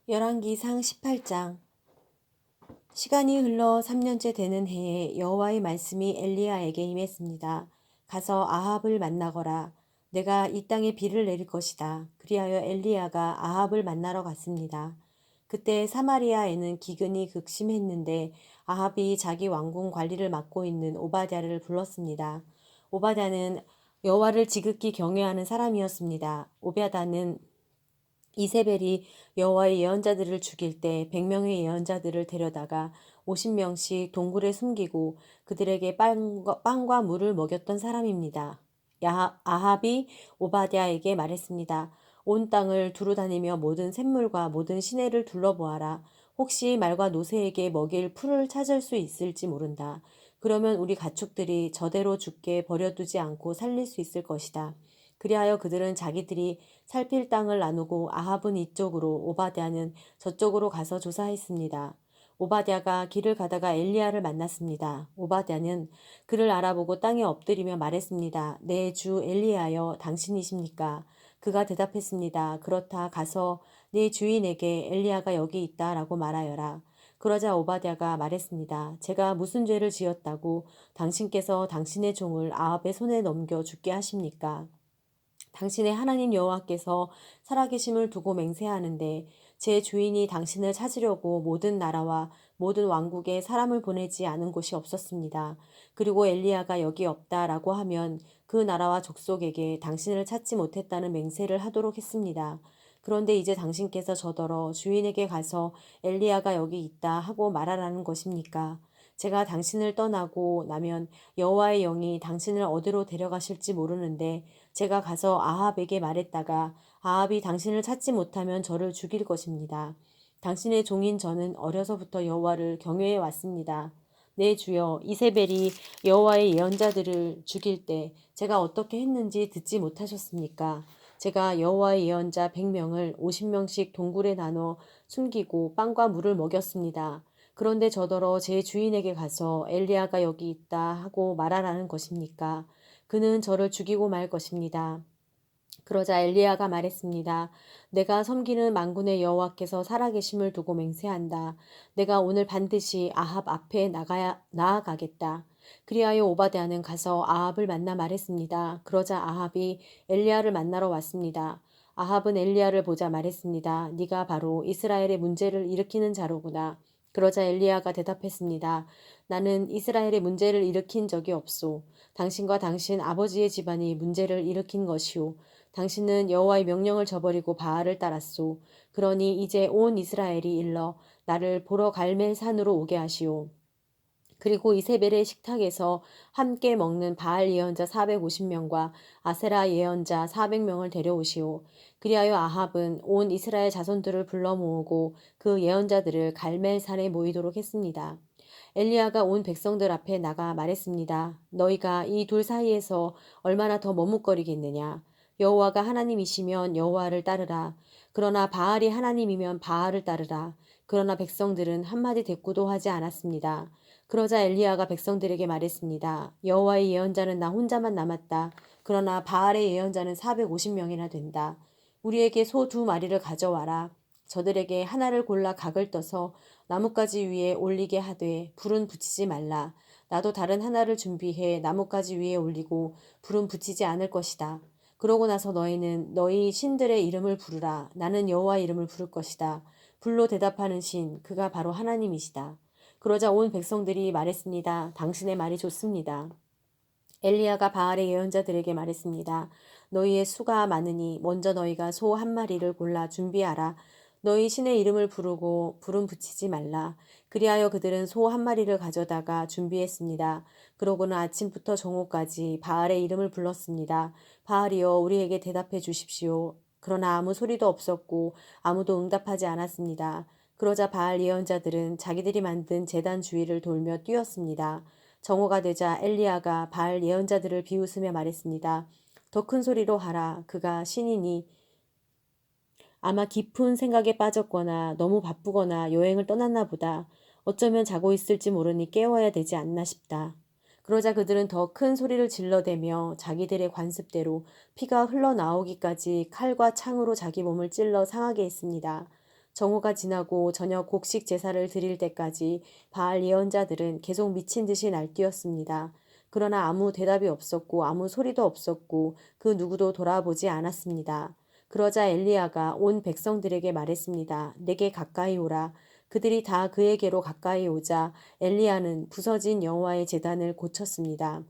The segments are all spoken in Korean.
열왕기상 18장. 시간이 흘러 3년째 되는 해에 여호와의 말씀이 엘리야에게 임했습니다. 가서 아합을 만나거라. 내가 이 땅에 비를 내릴 것이다. 그리하여 엘리야가 아합을 만나러 갔습니다. 그때 사마리아에는 기근이 극심했는데 아합이 자기 왕궁 관리를 맡고 있는 오바댜를 불렀습니다. 오바댜는 여호와를 지극히 경외하는 사람이었습니다. 오바댜는 이세벨이 여호와의 예언자들을 죽일 때 100명의 예언자들을 데려다가 50명씩 동굴에 숨기고 그들에게 빵과 물을 먹였던 사람입니다. 아합이 오바댜에게 말했습니다. 온 땅을 두루다니며 모든 샘물과 모든 시내를 둘러보아라. 혹시 말과 노새에게 먹일 풀을 찾을 수 있을지 모른다. 그러면 우리 가축들이 저대로 죽게 버려두지 않고 살릴 수 있을 것이다. 그리하여 그들은 자기들이 살필 땅을 나누고 아합은 이쪽으로 오바댜는 저쪽으로 가서 조사했습니다. 오바댜가 길을 가다가 엘리야를 만났습니다. 오바댜는 그를 알아보고 땅에 엎드리며 말했습니다. 내 주 엘리야여 당신이십니까? 그가 대답했습니다. 그렇다. 가서 네 주인에게 엘리야가 여기 있다라고 말하여라. 그러자 오바댜가 말했습니다. 제가 무슨 죄를 지었다고 당신께서 당신의 종을 아합의 손에 넘겨 죽게 하십니까? 당신의 하나님 여호와께서 살아계심을 두고 맹세하는데 제 주인이 당신을 찾으려고 모든 나라와 모든 왕국에 사람을 보내지 않은 곳이 없었습니다. 그리고 엘리야가 여기 없다라고 하면 그 나라와 족속에게 당신을 찾지 못했다는 맹세를 하도록 했습니다. 그런데 이제 당신께서 저더러 주인에게 가서 엘리야가 여기 있다 하고 말하라는 것입니까? 제가 당신을 떠나고 나면 여호와의 영이 당신을 어디로 데려가실지 모르는데 제가 가서 아합에게 말했다가 아합이 당신을 찾지 못하면 저를 죽일 것입니다. 당신의 종인 저는 어려서부터 여호와를 경외해 왔습니다. 네 주여, 이세벨이 여호와의 예언자들을 죽일 때 제가 어떻게 했는지 듣지 못하셨습니까? 제가 여호와의 예언자 100명을 50명씩 동굴에 나눠 숨기고 빵과 물을 먹였습니다. 그런데 저더러 제 주인에게 가서 엘리야가 여기 있다 하고 말하라는 것입니까? 그는 저를 죽이고 말 것입니다. 그러자 엘리야가 말했습니다. 내가 섬기는 만군의 여호와께서 살아계심을 두고 맹세한다. 내가 오늘 반드시 아합 앞에 나아가겠다. 그리하여 오바댜는 가서 아합을 만나 말했습니다. 그러자 아합이 엘리야를 만나러 왔습니다. 아합은 엘리야를 보자 말했습니다. 네가 바로 이스라엘의 문제를 일으키는 자로구나. 그러자 엘리야가 대답했습니다. 나는 이스라엘의 문제를 일으킨 적이 없소. 당신과 당신 아버지의 집안이 문제를 일으킨 것이오. 당신은 여호와의 명령을 저버리고 바알을 따랐소. 그러니 이제 온 이스라엘이 일러 나를 보러 갈멜 산으로 오게 하시오. 그리고 이세벨의 식탁에서 함께 먹는 바알 예언자 450명과 아세라 예언자 400명을 데려오시오. 그리하여 아합은 온 이스라엘 자손들을 불러 모으고 그 예언자들을 갈멜산에 모이도록 했습니다. 엘리야가 온 백성들 앞에 나가 말했습니다. 너희가 이 둘 사이에서 얼마나 더 머뭇거리겠느냐. 여호와가 하나님이시면 여호와를 따르라. 그러나 바알이 하나님이면 바알을 따르라. 그러나 백성들은 한마디 대꾸도 하지 않았습니다. 그러자 엘리야가 백성들에게 말했습니다. 여호와의 예언자는 나 혼자만 남았다. 그러나 바알의 예언자는 450명이나 된다. 우리에게 소 2마리를 가져와라. 저들에게 하나를 골라 각을 떠서 나뭇가지 위에 올리게 하되 불은 붙이지 말라. 나도 다른 하나를 준비해 나뭇가지 위에 올리고 불은 붙이지 않을 것이다. 그러고 나서 너희는 너희 신들의 이름을 부르라. 나는 여호와 이름을 부를 것이다. 불로 대답하는 신, 그가 바로 하나님이시다. 그러자 온 백성들이 말했습니다. 당신의 말이 좋습니다. 엘리야가 바알의 예언자들에게 말했습니다. 너희의 수가 많으니 먼저 너희가 소 1마리를 골라 준비하라. 너희 신의 이름을 부르고 불은 붙이지 말라. 그리하여 그들은 소 1마리를 가져다가 준비했습니다. 그러고는 아침부터 정오까지 바알의 이름을 불렀습니다. 바알이여 우리에게 대답해 주십시오. 그러나 아무 소리도 없었고 아무도 응답하지 않았습니다. 그러자 바알 예언자들은 자기들이 만든 제단 주위를 돌며 뛰었습니다. 정오가 되자 엘리야가 바알 예언자들을 비웃으며 말했습니다. 더 큰 소리로 하라. 그가 신이니 아마 깊은 생각에 빠졌거나 너무 바쁘거나 여행을 떠났나 보다. 어쩌면 자고 있을지 모르니 깨워야 되지 않나 싶다. 그러자 그들은 더 큰 소리를 질러대며 자기들의 관습대로 피가 흘러나오기까지 칼과 창으로 자기 몸을 찔러 상하게 했습니다. 정오가 지나고 저녁 곡식 제사를 드릴 때까지 바알 예언자들은 계속 미친 듯이 날뛰었습니다. 그러나 아무 대답이 없었고 아무 소리도 없었고 그 누구도 돌아보지 않았습니다. 그러자 엘리야가 온 백성들에게 말했습니다. 내게 가까이 오라. 그들이 다 그에게로 가까이 오자 엘리야는 부서진 여호와의 제단을 고쳤습니다.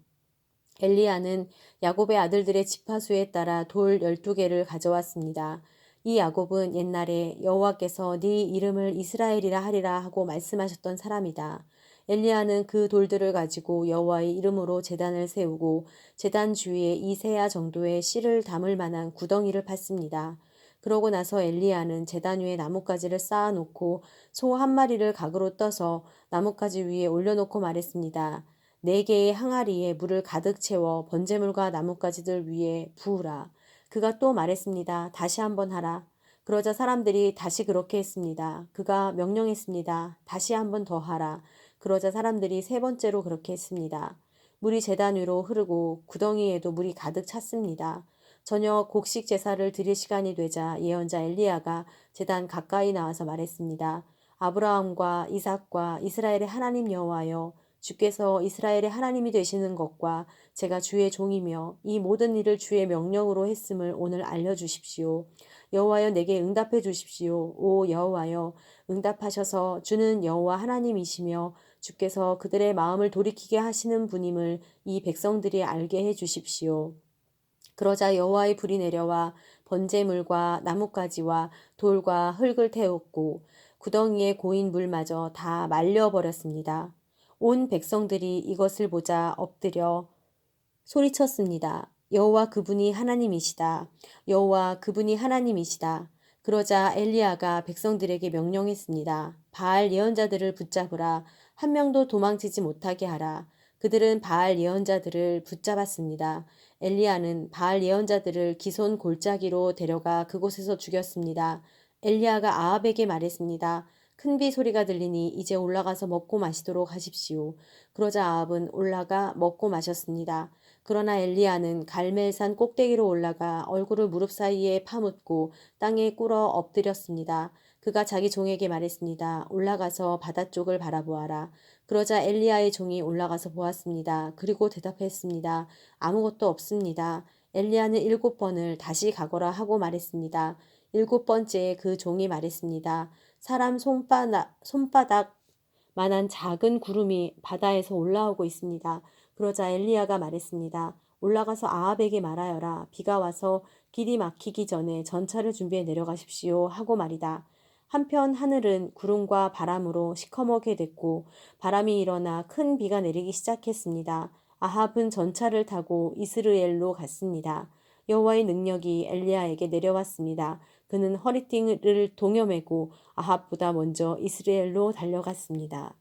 엘리야는 야곱의 아들들의 지파수에 따라 돌 12개를 가져왔습니다. 이 야곱은 옛날에 여호와께서 네 이름을 이스라엘이라 하리라 하고 말씀하셨던 사람이다. 엘리야는 그 돌들을 가지고 여호와의 이름으로 제단을 세우고 제단 주위에 2세야 정도의 씨를 담을 만한 구덩이를 팠습니다. 그러고 나서 엘리야는 제단 위에 나뭇가지를 쌓아놓고 소 한 마리를 각으로 떠서 나뭇가지 위에 올려놓고 말했습니다. 4개의 항아리에 물을 가득 채워 번제물과 나뭇가지들 위에 부으라. 그가 또 말했습니다. 다시 한번 하라. 그러자 사람들이 다시 그렇게 했습니다. 그가 명령했습니다. 다시 한번 더 하라. 그러자 사람들이 3번째로 그렇게 했습니다. 물이 제단 위로 흐르고 구덩이에도 물이 가득 찼습니다. 저녁 곡식 제사를 드릴 시간이 되자 예언자 엘리야가 제단 가까이 나와서 말했습니다. 아브라함과 이삭과 이스라엘의 하나님 여호와여, 주께서 이스라엘의 하나님이 되시는 것과 제가 주의 종이며 이 모든 일을 주의 명령으로 했음을 오늘 알려주십시오. 여호와여, 내게 응답해 주십시오. 오 여호와여, 응답하셔서 주는 여호와 하나님이시며 주께서 그들의 마음을 돌이키게 하시는 분임을 이 백성들이 알게 해 주십시오. 그러자 여호와의 불이 내려와 번제물과 나뭇가지와 돌과 흙을 태웠고 구덩이에 고인 물마저 다 말려버렸습니다. 온 백성들이 이것을 보자 엎드려 소리쳤습니다. 여호와 그분이 하나님이시다. 여호와 그분이 하나님이시다. 그러자 엘리야가 백성들에게 명령했습니다. 바알 예언자들을 붙잡으라. 한 명도 도망치지 못하게 하라. 그들은 바알 예언자들을 붙잡았습니다. 엘리야는 바알 예언자들을 기손 골짜기로 데려가 그곳에서 죽였습니다. 엘리야가 아합에게 말했습니다. 큰 비 소리가 들리니 이제 올라가서 먹고 마시도록 하십시오. 그러자 아합은 올라가 먹고 마셨습니다. 그러나 엘리야는 갈멜산 꼭대기로 올라가 얼굴을 무릎 사이에 파묻고 땅에 꿇어 엎드렸습니다. 그가 자기 종에게 말했습니다. 올라가서 바다 쪽을 바라보아라. 그러자 엘리야의 종이 올라가서 보았습니다. 그리고 대답했습니다. 아무것도 없습니다. 엘리야는 7번을 다시 가거라 하고 말했습니다. 7번째에 그 종이 말했습니다. 사람 손바닥 만한 작은 구름이 바다에서 올라오고 있습니다. 그러자 엘리야가 말했습니다. 올라가서 아합에게 말하여라. 비가 와서 길이 막히기 전에 전차를 준비해 내려가십시오 하고 말이다. 한편 하늘은 구름과 바람으로 시커멓게 됐고 바람이 일어나 큰 비가 내리기 시작했습니다. 아합은 전차를 타고 이스르엘로 갔습니다. 여호와의 능력이 엘리야에게 내려왔습니다. 그는 허리띠를 동여매고 아합보다 먼저 이스라엘로 달려갔습니다.